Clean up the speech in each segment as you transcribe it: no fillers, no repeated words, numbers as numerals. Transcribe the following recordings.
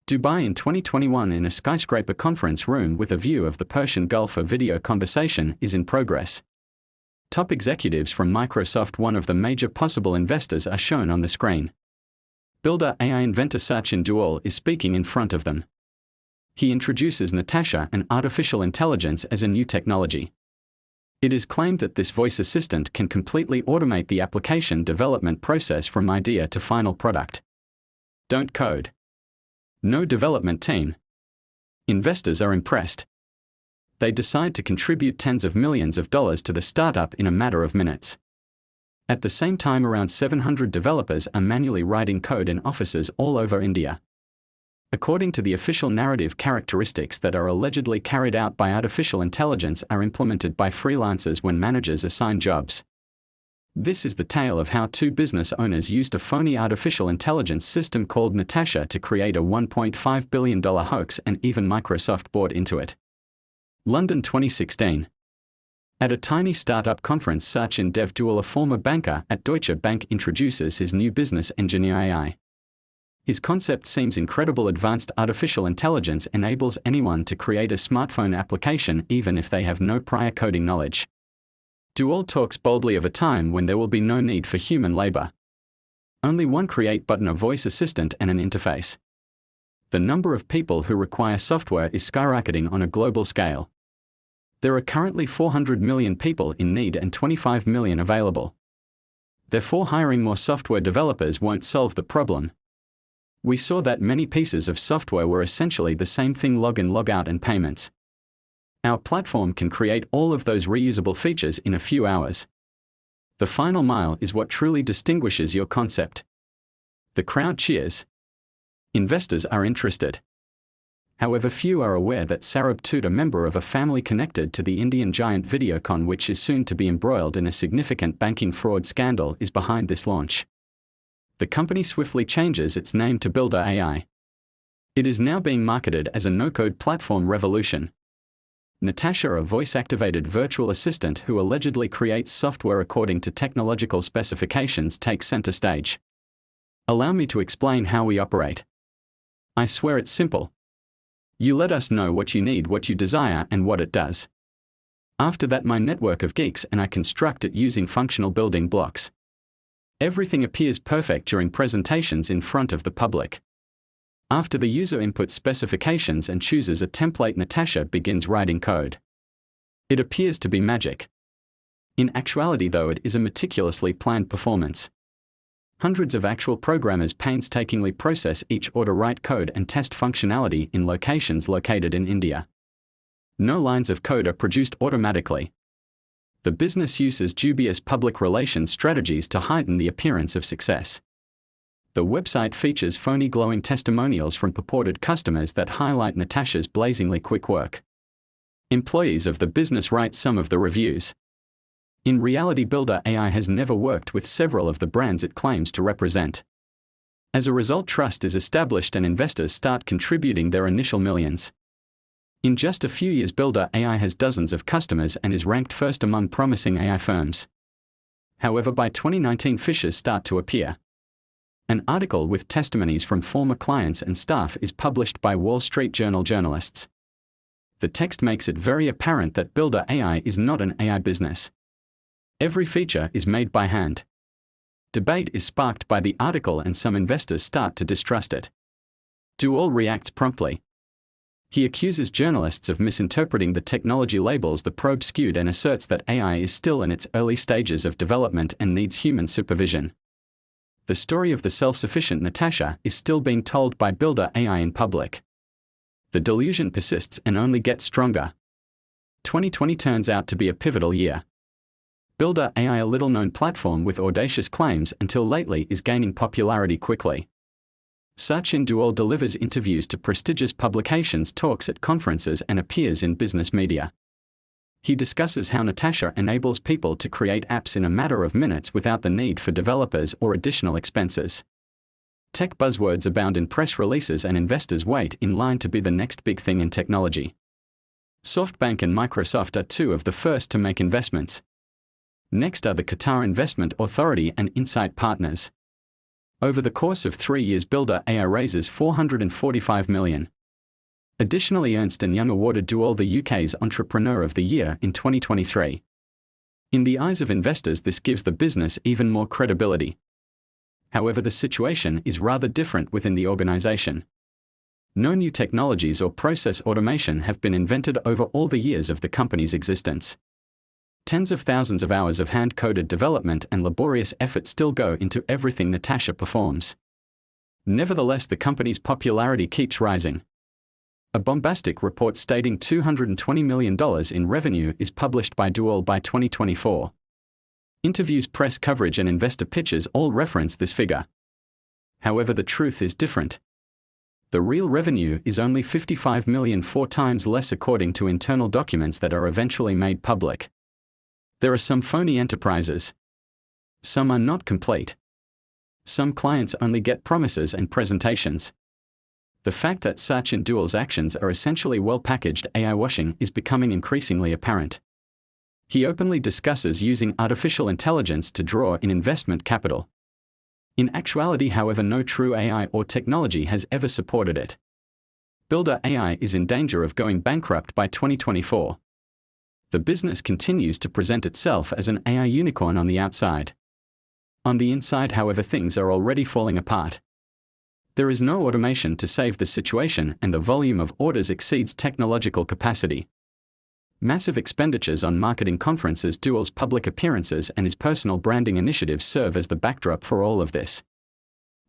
Dubai in 2021. In a skyscraper conference room with a view of the Persian Gulf, a video conversation is in progress. Top executives from Microsoft, one of the major possible investors, are shown on the screen. Builder AI inventor Sachin Dual is speaking in front of them. He introduces Natasha and artificial intelligence as a new technology. It is claimed that this voice assistant can completely automate the application development process from idea to final product. Don't code. No development team. Investors are impressed. They decide to contribute tens of millions of dollars to the startup in a matter of minutes. At the same time, around 700 developers are manually writing code in offices all over India. According to the official narrative, characteristics that are allegedly carried out by artificial intelligence are implemented by freelancers when managers assign jobs. This is the tale of how two business owners used a phony artificial intelligence system called Natasha to create a $1.5 billion hoax, and even Microsoft bought into it. London 2016. At a tiny startup conference, Sachin Dev Dual, a former banker at Deutsche Bank, introduces his new business, Engineer AI. His concept seems incredible. Advanced artificial intelligence enables anyone to create a smartphone application even if they have no prior coding knowledge. Dual talks boldly of a time when there will be no need for human labor. Only one create button, a voice assistant, and an interface. The number of people who require software is skyrocketing on a global scale. There are currently 400 million people in need and 25 million available. Therefore, hiring more software developers won't solve the problem. We saw that many pieces of software were essentially the same thing: login, logout, and payments. Our platform can create all of those reusable features in a few hours. The final mile is what truly distinguishes your concept. The crowd cheers. Investors are interested. However, few are aware that Sarab Toot, a member of a family connected to the Indian giant Videocon, which is soon to be embroiled in a significant banking fraud scandal, is behind this launch. The company swiftly changes its name to Builder AI. It is now being marketed as a no-code platform revolution. Natasha, a voice-activated virtual assistant who allegedly creates software according to technological specifications, takes center stage. Allow me to explain how we operate. I swear it's simple. You let us know what you need, what you desire, and what it does. After that, my network of geeks and I construct it using functional building blocks. Everything appears perfect during presentations in front of the public. After the user inputs specifications and chooses a template, Natasha begins writing code. It appears to be magic. In actuality, though, it is a meticulously planned performance. Hundreds of actual programmers painstakingly process each order, write code, and test functionality in locations located in India. No lines of code are produced automatically. The business uses dubious public relations strategies to heighten the appearance of success. The website features phony glowing testimonials from purported customers that highlight Natasha's blazingly quick work. Employees of the business write some of the reviews. In reality, Builder AI has never worked with several of the brands it claims to represent. As a result, trust is established and investors start contributing their initial millions. In just a few years, Builder AI has dozens of customers and is ranked first among promising AI firms. However, by 2019, fissures start to appear. An article with testimonies from former clients and staff is published by Wall Street Journal journalists. The text makes it very apparent that Builder AI is not an AI business. Every feature is made by hand. Debate is sparked by the article and some investors start to distrust it. Dual reacts promptly. He accuses journalists of misinterpreting the technology, labels the probe skewed, and asserts that AI is still in its early stages of development and needs human supervision. The story of the self-sufficient Natasha is still being told by Builder AI in public. The delusion persists and only gets stronger. 2020 turns out to be a pivotal year. Builder AI, a little-known platform with audacious claims until lately, is gaining popularity quickly. Sachin Dual delivers interviews to prestigious publications, talks at conferences, and appears in business media. He discusses how Natasha enables people to create apps in a matter of minutes without the need for developers or additional expenses. Tech buzzwords abound in press releases and investors wait in line to be the next big thing in technology. SoftBank and Microsoft are two of the first to make investments. Next are the Qatar Investment Authority and Insight Partners. Over the course of 3 years, Builder AI raises $445 million. Additionally, Ernst & Young awarded Duol the UK's Entrepreneur of the Year in 2023. In the eyes of investors, this gives the business even more credibility. However, the situation is rather different within the organization. No new technologies or process automation have been invented over all the years of the company's existence. Tens of thousands of hours of hand-coded development and laborious effort still go into everything Natasha performs. Nevertheless, the company's popularity keeps rising. A bombastic report stating $220 million in revenue is published by Duol by 2024. Interviews, press coverage, and investor pitches all reference this figure. However, the truth is different. The real revenue is only $55 million, 4 times less according to internal documents that are eventually made public. There are some phony enterprises. Some are not complete. Some clients only get promises and presentations. The fact that Sachin Duol's actions are essentially well-packaged AI washing is becoming increasingly apparent. He openly discusses using artificial intelligence to draw in investment capital. In actuality, however, no true AI or technology has ever supported it. Builder AI is in danger of going bankrupt by 2024. The business continues to present itself as an AI unicorn on the outside. On the inside, however, things are already falling apart. There is no automation to save the situation, and the volume of orders exceeds technological capacity. Massive expenditures on marketing, conferences, Duol's public appearances, and his personal branding initiatives serve as the backdrop for all of this.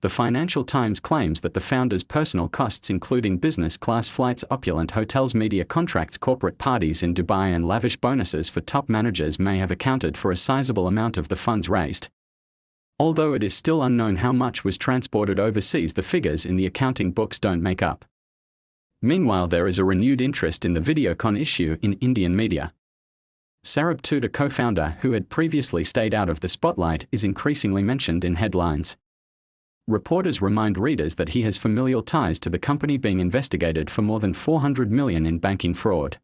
The Financial Times claims that the founder's personal costs, including business-class flights, opulent hotels, media contracts, corporate parties in Dubai, and lavish bonuses for top managers, may have accounted for a sizable amount of the funds raised. Although it is still unknown how much was transported overseas, the figures in the accounting books don't make up. Meanwhile, there is a renewed interest in the Videocon issue in Indian media. Sarab Tut, a co-founder who had previously stayed out of the spotlight, is increasingly mentioned in headlines. Reporters remind readers that he has familial ties to the company being investigated for more than $400 million in banking fraud.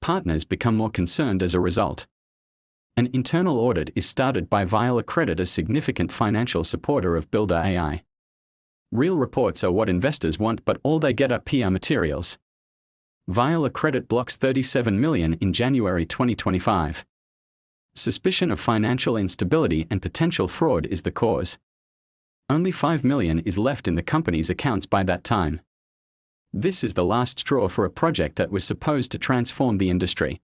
Partners become more concerned as a result. An internal audit is started by Vile Accredit, a significant financial supporter of Builder AI. Real reports are what investors want, but all they get are PR materials. Vile Accredit blocks $37 million in January 2025. Suspicion of financial instability and potential fraud is the cause. Only $5 million is left in the company's accounts by that time. This is the last straw for a project that was supposed to transform the industry.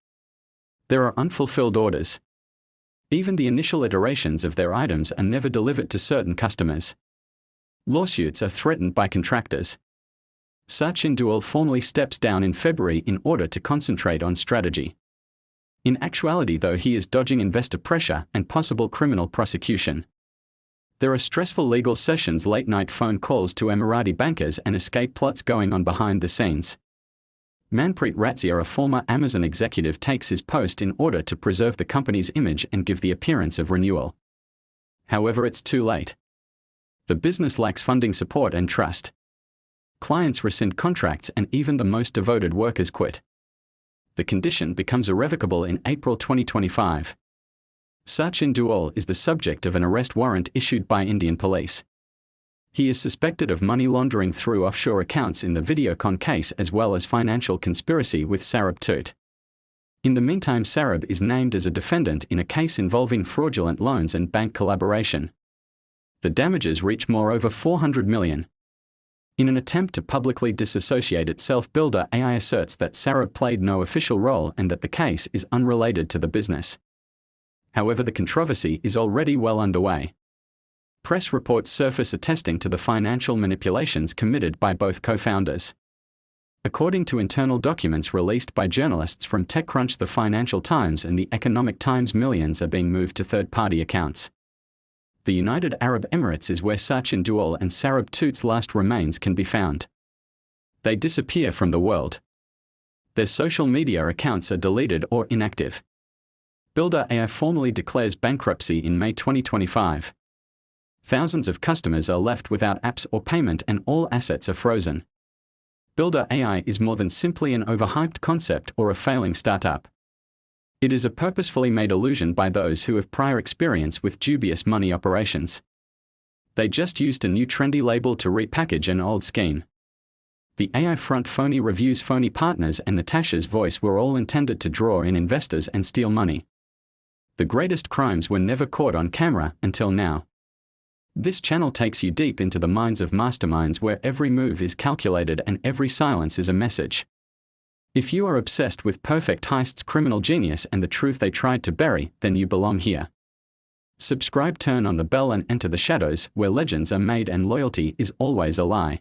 There are unfulfilled orders. Even the initial iterations of their items are never delivered to certain customers. Lawsuits are threatened by contractors. Sachin Duol formally steps down in February in order to concentrate on strategy. In actuality, though, he is dodging investor pressure and possible criminal prosecution. There are stressful legal sessions, late-night phone calls to Emirati bankers, and escape plots going on behind the scenes. Manpreet Ratzia, a former Amazon executive, takes his post in order to preserve the company's image and give the appearance of renewal. However, it's too late. The business lacks funding, support, and trust. Clients rescind contracts, and even the most devoted workers quit. The condition becomes irrevocable in April 2025. Sachin Duol is the subject of an arrest warrant issued by Indian police. He is suspected of money laundering through offshore accounts in the Videocon case, as well as financial conspiracy with Sarab Tut. In the meantime, Sarab is named as a defendant in a case involving fraudulent loans and bank collaboration. The damages reach moreover $400 million. In an attempt to publicly disassociate itself, Builder AI asserts that Sarab played no official role and that the case is unrelated to the business. However, the controversy is already well underway. Press reports surface attesting to the financial manipulations committed by both co-founders. According to internal documents released by journalists from TechCrunch, the Financial Times, and the Economic Times, millions are being moved to third-party accounts. The United Arab Emirates is where Sachin Duol and Sarab Tut's last remains can be found. They disappear from the world. Their social media accounts are deleted or inactive. Builder AI formally declares bankruptcy in May 2025. Thousands of customers are left without apps or payment, and all assets are frozen. Builder AI is more than simply an overhyped concept or a failing startup. It is a purposefully made illusion by those who have prior experience with dubious money operations. They just used a new trendy label to repackage an old scheme. The AI front phony reviews, phony partners, and Natasha's voice were all intended to draw in investors and steal money. The greatest crimes were never caught on camera until now. This channel takes you deep into the minds of masterminds where every move is calculated and every silence is a message. If you are obsessed with perfect heists, criminal genius, and the truth they tried to bury, then you belong here. Subscribe, turn on the bell, and enter the shadows where legends are made and loyalty is always a lie.